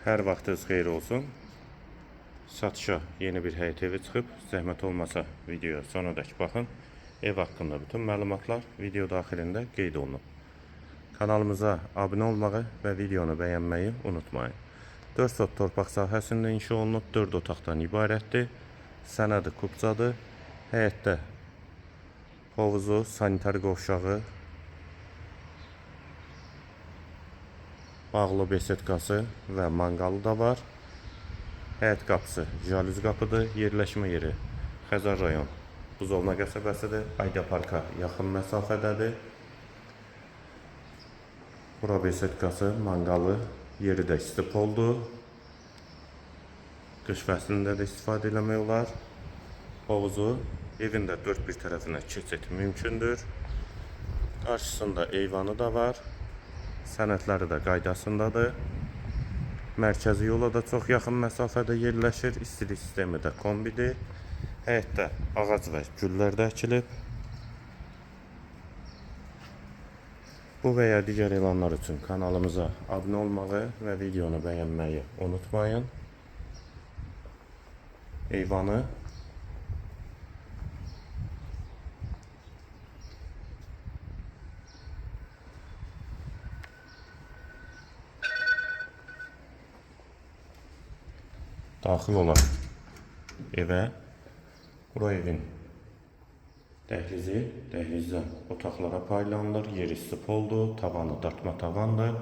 Hər vaxtınız xeyir olsun. Satışa yeni bir həyət evi çıxıb. Zəhmət olmasa videoya sonradək baxın. Ev haqqında bütün məlumatlar video daxilində qeyd olunub. Kanalımıza abunə olmağı və videonu bəyənməyi unutmayın. 4 sot torpaq sahəsində inşa olunub, 4 otaqdan ibarətdir. Sənədi kubcadır. Həyətdə hovuzu, sanitar qovşağı, bağlı besetkası və manqalı da var. Həyət qapısı jalüz qapıdır. Yerləşmə yeri Xəzər rayon Buzovna qəsəbəsidir. Ayda parka yaxın məsafədədir. Bura besetkası, manqalı yeri də isti poldur. Qış fəslində də istifadə eləmək olar. Hovuzu evin də dörd bir tərəfinə keçid mümkündür. Qarşısında eyvanı da var. Sənədləri də qaydasındadır. Mərkəzi yola da çox yaxın məsafədə yerləşir. İstilik sistemi də kombidir. Həyətdə ağac və güllər də əkilib. Bu və ya digər elanlar üçün kanalımıza abunə olmağı və videonu bəyənməyi unutmayın. Eyvanı daxil olan evə, bura evin dəhlizi, dəhlizdən otaqlara paylanılır. Yeri isti poldur, tavanı dartma tavandır.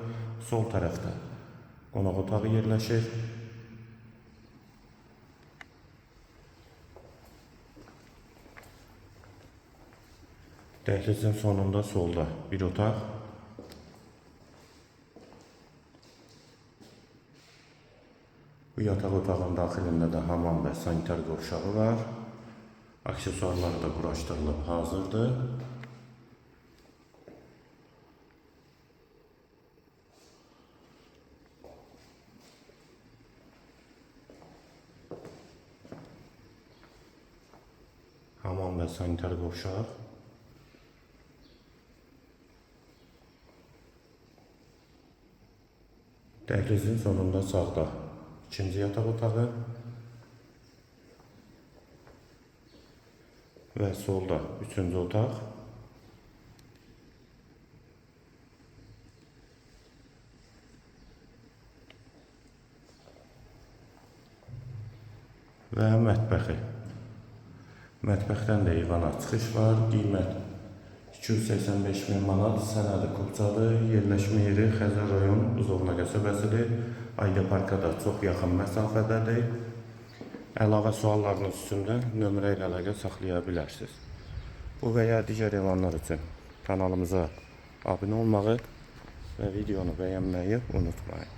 Sol tərəfdə qonaq otağı yerləşir. Dəhlizin sonunda solda bir otaq. Bu yataq otağın daxilində də hamam və sanitar qovşağı var. Aksesuarları da quraşdırılıb hazırdır. Hamam və sanitar qovşaq. Dəhlizin sonunda sağda ikinci yataq otağı və solda üçüncü otaq. Və mətbəxi. Mətbəxdən də eyvana çıxış var. Qiymət 285.000 manat. Sənədi kubcadır. Yerləşmə yeri Xəzər rayon Buzovna qəsəbəsidir. Ayda parka da çox yaxın məsafədədir. Əlavə suallarınız üstündə nömrə ilə əlaqə saxlaya bilərsiniz. Bu və ya digər elanlar üçün kanalımıza abunə olmağı və videonu bəyənməyi unutmayın.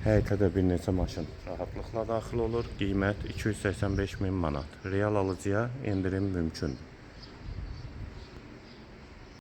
Həyətə də bir neçə maşın rahatlıqla daxil olur. Qiymət 285.000 manat. Real alıcıya endirim mümkündür.